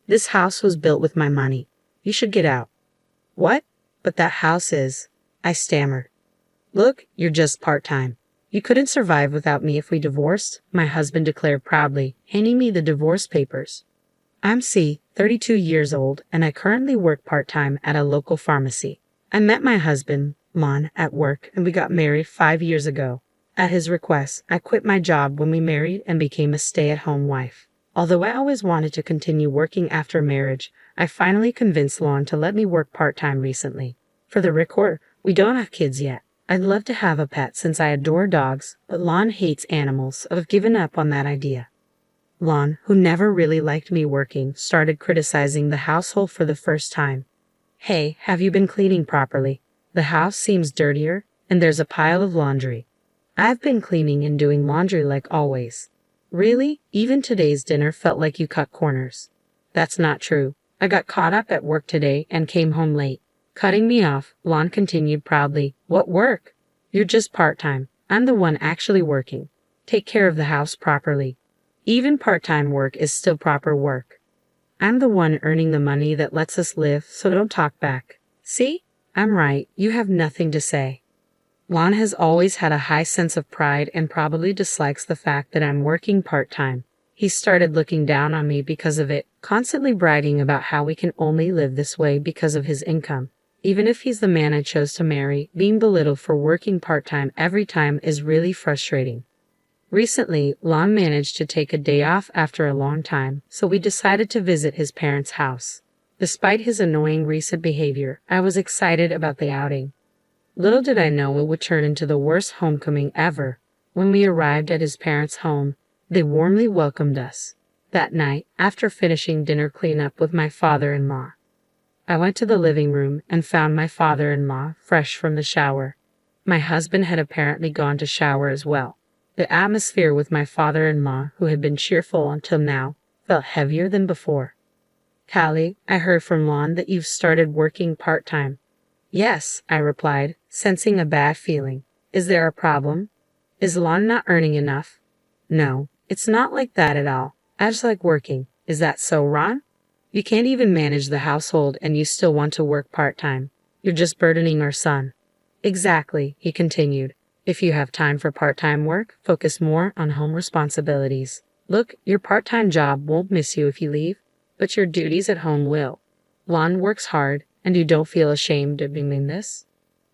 This house was built with my money. You should get out. What? But that house is. I stammered. Look, you're just part-time. You couldn't survive without me if we divorced, my husband declared proudly, handing me the divorce papers. I'm 32 years old, and I currently work part-time at a local pharmacy. I met my husband, Lon, at work, and we got married 5 years ago. At his request, I quit my job when we married and became a stay-at-home wife. Although I always wanted to continue working after marriage, I finally convinced Lon to let me work part-time recently. For the record, we don't have kids yet. I'd love to have a pet since I adore dogs, but Lon hates animals, so I've given up on that idea. Lon, who never really liked me working, started criticizing the household for the first time. Hey, have you been cleaning properly? The house seems dirtier, and there's a pile of laundry. I've been cleaning and doing laundry like always. Really? Even today's dinner felt like you cut corners. That's not true. I got caught up at work today and came home late. Cutting me off, Lon continued proudly. What work? You're just part-time. I'm the one actually working. Take care of the house properly. Even part-time work is still proper work. I'm the one earning the money that lets us live, so don't talk back. See? I'm right. You have nothing to say. Lon has always had a high sense of pride and probably dislikes the fact that I'm working part-time. He started looking down on me because of it, constantly bragging about how we can only live this way because of his income. Even if he's the man I chose to marry, being belittled for working part-time every time is really frustrating. Recently, Lon managed to take a day off after a long time, so we decided to visit his parents' house. Despite his annoying recent behavior, I was excited about the outing. Little did I know it would turn into the worst homecoming ever. When we arrived at his parents' home, they warmly welcomed us. That night, after finishing dinner cleanup with my father-in-law, I went to the living room and found my father-in-law fresh from the shower. My husband had apparently gone to shower as well. The atmosphere with my father-in-law, who had been cheerful until now, felt heavier than before. Callie, I heard from Lon that you've started working part-time. Yes, I replied, sensing a bad feeling. Is there a problem? Is Lon not earning enough? No, it's not like that at all. I just like working. Is that so, Ron? You can't even manage the household and you still want to work part-time. You're just burdening our son. Exactly, he continued. If you have time for part-time work, focus more on home responsibilities. Look, your part-time job won't miss you if you leave, but your duties at home will. Lon works hard, and you don't feel ashamed of doing this?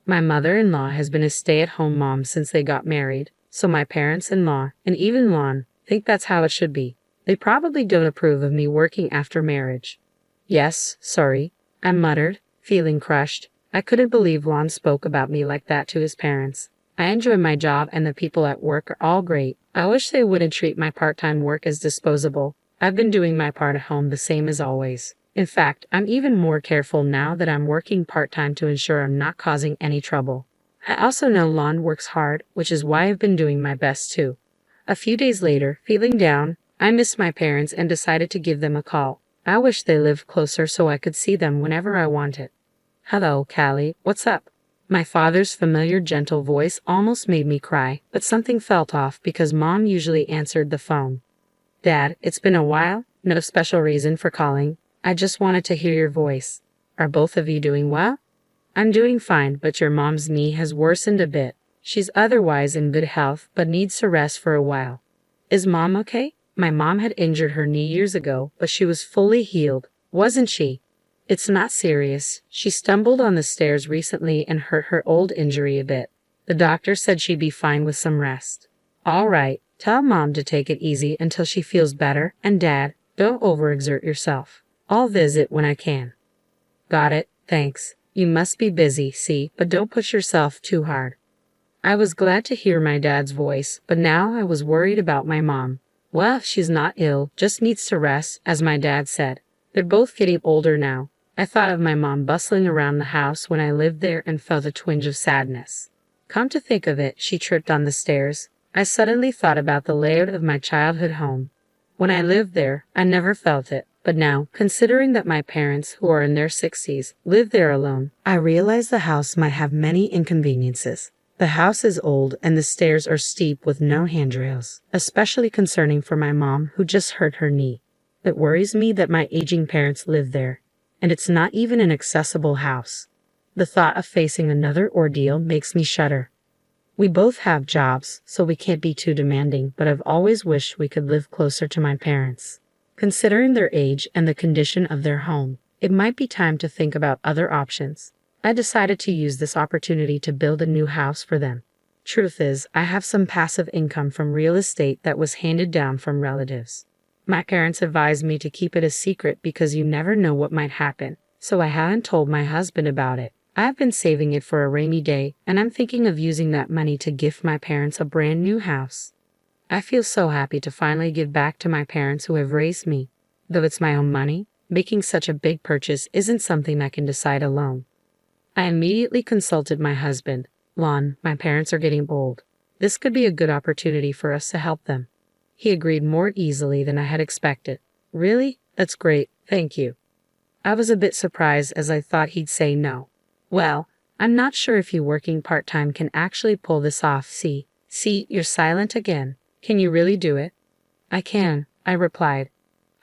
My mother-in-law has been a stay-at-home mom since they got married, so my parents-in-law, and even Lon, think that's how it should be. They probably don't approve of me working after marriage. Yes, sorry, I muttered, feeling crushed. I couldn't believe Lon spoke about me like that to his parents. I enjoy my job and the people at work are all great. I wish they wouldn't treat my part-time work as disposable. I've been doing my part at home the same as always. In fact, I'm even more careful now that I'm working part-time to ensure I'm not causing any trouble. I also know Lon works hard, which is why I've been doing my best too. A few days later, feeling down, I missed my parents and decided to give them a call. I wish they lived closer so I could see them whenever I wanted. Hello, Callie, what's up? My father's familiar gentle voice almost made me cry, but something felt off because Mom usually answered the phone. Dad, it's been a while, no special reason for calling. I just wanted to hear your voice. Are both of you doing well? I'm doing fine, but your mom's knee has worsened a bit. She's otherwise in good health, but needs to rest for a while. Is Mom okay? My mom had injured her knee years ago, but she was fully healed, wasn't she? It's not serious. She stumbled on the stairs recently and hurt her old injury a bit. The doctor said she'd be fine with some rest. All right, tell Mom to take it easy until she feels better, and Dad, don't overexert yourself. I'll visit when I can. Got it, thanks. You must be busy, see, but don't push yourself too hard. I was glad to hear my dad's voice, but now I was worried about my mom. Well, she's not ill, just needs to rest, as my dad said. They're both getting older now. I thought of my mom bustling around the house when I lived there and felt a twinge of sadness. Come to think of it, she tripped on the stairs. I suddenly thought about the layout of my childhood home. When I lived there, I never felt it. But now, considering that my parents, who are in their 60s, live there alone, I realize the house might have many inconveniences. The house is old and the stairs are steep with no handrails, especially concerning for my mom who just hurt her knee. It worries me that my aging parents live there, and it's not even an accessible house. The thought of facing another ordeal makes me shudder. We both have jobs, so we can't be too demanding, but I've always wished we could live closer to my parents. Considering their age and the condition of their home, it might be time to think about other options. I decided to use this opportunity to build a new house for them. Truth is, I have some passive income from real estate that was handed down from relatives. My parents advised me to keep it a secret because you never know what might happen, so I haven't told my husband about it. I've been saving it for a rainy day, and I'm thinking of using that money to gift my parents a brand new house. I feel so happy to finally give back to my parents who have raised me. Though it's my own money, making such a big purchase isn't something I can decide alone. I immediately consulted my husband. Lon, my parents are getting old. This could be a good opportunity for us to help them. He agreed more easily than I had expected. Really? That's great, thank you. I was a bit surprised as I thought he'd say no. Well, I'm not sure if you working part-time can actually pull this off. See, you're silent again. Can you really do it? I can, I replied.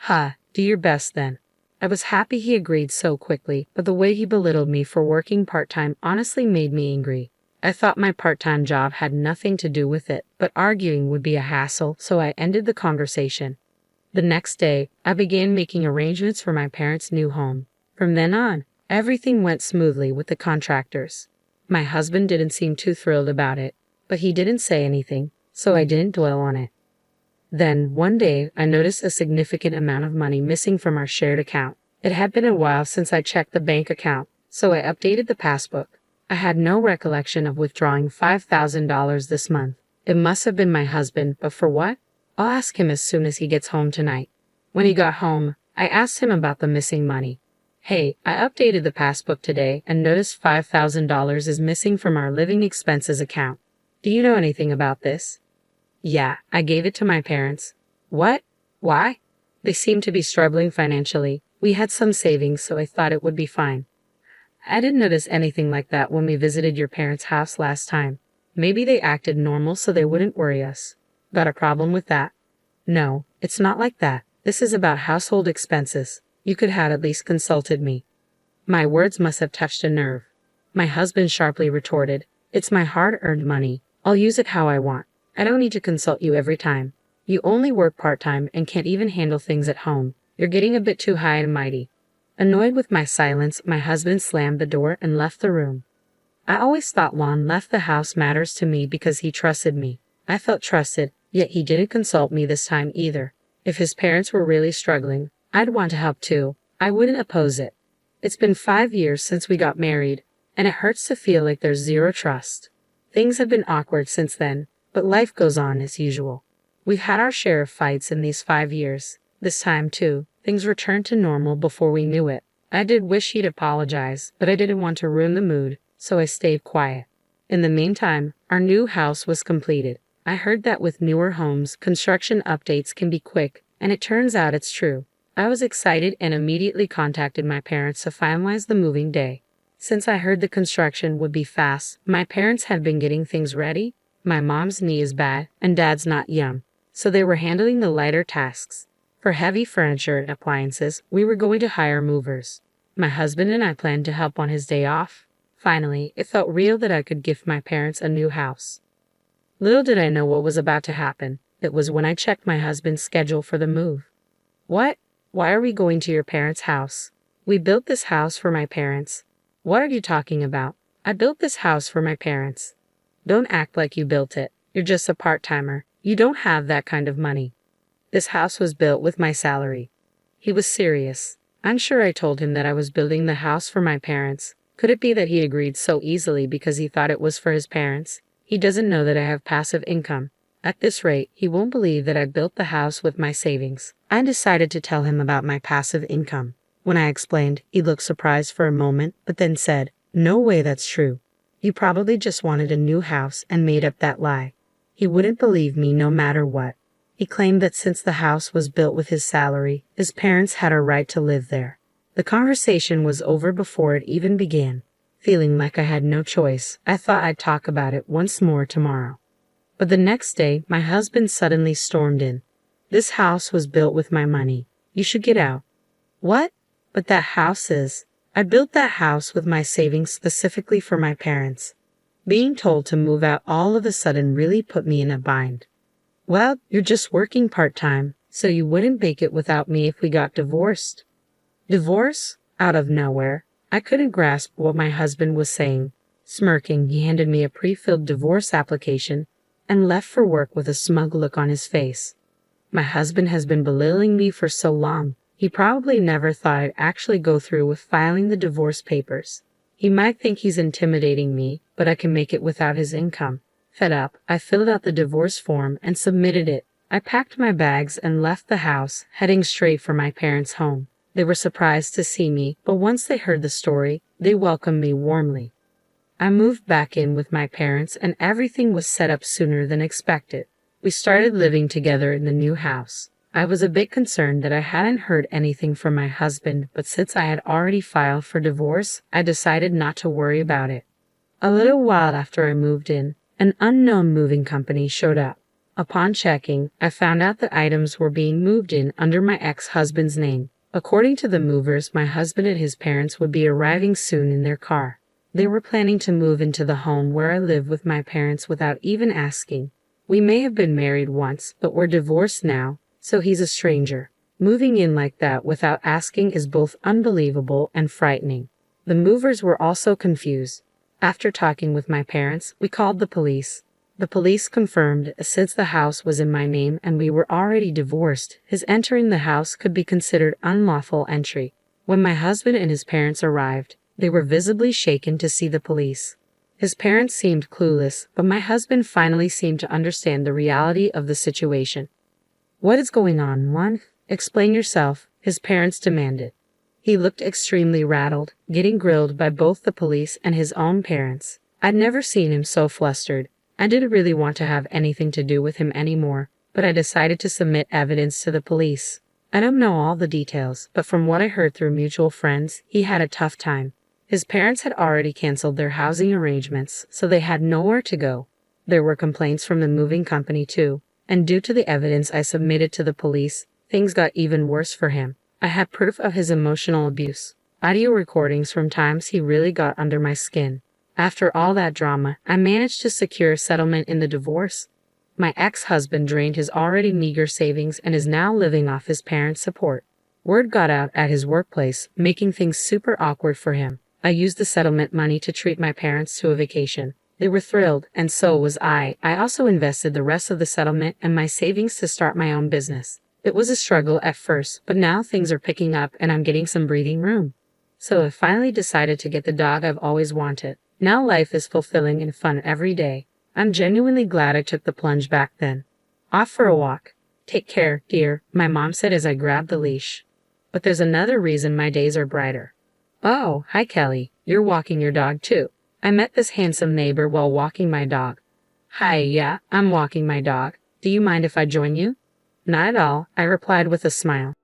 Do your best then. I was happy he agreed so quickly, but the way he belittled me for working part-time honestly made me angry. I thought my part-time job had nothing to do with it, but arguing would be a hassle, so I ended the conversation. The next day, I began making arrangements for my parents' new home. From then on, everything went smoothly with the contractors. My husband didn't seem too thrilled about it, but he didn't say anything, so I didn't dwell on it. Then, one day, I noticed a significant amount of money missing from our shared account. It had been a while since I checked the bank account, so I updated the passbook. I had no recollection of withdrawing $5,000 this month. It must have been my husband, but for what? I'll ask him as soon as he gets home tonight. When he got home, I asked him about the missing money. Hey, I updated the passbook today and noticed $5,000 is missing from our living expenses account. Do you know anything about this? Yeah, I gave it to my parents. What? Why? They seem to be struggling financially. We had some savings, so I thought it would be fine. I didn't notice anything like that when we visited your parents' house last time. Maybe they acted normal so they wouldn't worry us. Got a problem with that? No, it's not like that. This is about household expenses. You could have at least consulted me. My words must have touched a nerve. My husband sharply retorted, It's my hard-earned money. I'll use it how I want. I don't need to consult you every time. You only work part-time and can't even handle things at home. You're getting a bit too high and mighty. Annoyed with my silence, my husband slammed the door and left the room. I always thought Lon left the house matters to me because he trusted me. I felt trusted, yet he didn't consult me this time either. If his parents were really struggling, I'd want to help too. I wouldn't oppose it. It's been 5 years since we got married, and it hurts to feel like there's zero trust. Things have been awkward since then, but life goes on as usual. We've had our share of fights in these 5 years. This time, too, things returned to normal before we knew it. I did wish he'd apologize, but I didn't want to ruin the mood, so I stayed quiet. In the meantime, our new house was completed. I heard that with newer homes, construction updates can be quick, and it turns out it's true. I was excited and immediately contacted my parents to finalize the moving day. Since I heard the construction would be fast, my parents had been getting things ready. My mom's knee is bad, and dad's not young, so they were handling the lighter tasks. For heavy furniture and appliances, we were going to hire movers. My husband and I planned to help on his day off. Finally, it felt real that I could gift my parents a new house. Little did I know what was about to happen. It was when I checked my husband's schedule for the move. What? Why are we going to your parents' house? We built this house for my parents. What are you talking about? I built this house for my parents. Don't act like you built it. You're just a part-timer. You don't have that kind of money. This house was built with my salary. He was serious. I'm sure I told him that I was building the house for my parents. Could it be that he agreed so easily because he thought it was for his parents? He doesn't know that I have passive income. At this rate, he won't believe that I built the house with my savings. I decided to tell him about my passive income. When I explained, he looked surprised for a moment, but then said, No way that's true. You probably just wanted a new house and made up that lie. He wouldn't believe me no matter what. He claimed that since the house was built with his salary, his parents had a right to live there. The conversation was over before it even began. Feeling like I had no choice, I thought I'd talk about it once more tomorrow. But the next day, my husband suddenly stormed in. This house was built with my money. You should get out. What? But that house is. I built that house with my savings specifically for my parents. Being told to move out all of a sudden really put me in a bind. Well, you're just working part-time, so you wouldn't make it without me if we got divorced. Divorce? Out of nowhere. I couldn't grasp what my husband was saying. Smirking, he handed me a pre-filled divorce application and left for work with a smug look on his face. My husband has been belittling me for so long. He probably never thought I'd actually go through with filing the divorce papers. He might think he's intimidating me, but I can make it without his income. Fed up, I filled out the divorce form and submitted it. I packed my bags and left the house, heading straight for my parents' home. They were surprised to see me, but once they heard the story, they welcomed me warmly. I moved back in with my parents and everything was set up sooner than expected. We started living together in the new house. I was a bit concerned that I hadn't heard anything from my husband, but since I had already filed for divorce, I decided not to worry about it. A little while after I moved in, an unknown moving company showed up. Upon checking, I found out the items were being moved in under my ex-husband's name. According to the movers, my husband and his parents would be arriving soon in their car. They were planning to move into the home where I live with my parents without even asking. We may have been married once, but we're divorced now, so he's a stranger. Moving in like that without asking is both unbelievable and frightening. The movers were also confused. After talking with my parents, we called the police. The police confirmed since the house was in my name and we were already divorced, his entering the house could be considered unlawful entry. When my husband and his parents arrived, they were visibly shaken to see the police. His parents seemed clueless, but my husband finally seemed to understand the reality of the situation. What is going on, Juan? Explain yourself, his parents demanded. He looked extremely rattled, getting grilled by both the police and his own parents. I'd never seen him so flustered. I didn't really want to have anything to do with him anymore, but I decided to submit evidence to the police. I don't know all the details, but from what I heard through mutual friends, he had a tough time. His parents had already canceled their housing arrangements, so they had nowhere to go. There were complaints from the moving company too, and due to the evidence I submitted to the police, things got even worse for him. I had proof of his emotional abuse, audio recordings from times he really got under my skin. After all that drama, I managed to secure a settlement in the divorce. My ex-husband drained his already meager savings and is now living off his parents' support. Word got out at his workplace, making things super awkward for him. I used the settlement money to treat my parents to a vacation. They were thrilled, and so was I. I also invested the rest of the settlement and my savings to start my own business. It was a struggle at first, but now things are picking up and I'm getting some breathing room. So I finally decided to get the dog I've always wanted. Now life is fulfilling and fun every day. I'm genuinely glad I took the plunge back then. Off for a walk. Take care, dear, my mom said as I grabbed the leash. But there's another reason my days are brighter. Oh, hi Kelly, you're walking your dog too. I met this handsome neighbor while walking my dog. Hi, yeah, I'm walking my dog. Do you mind if I join you? Not at all, I replied with a smile.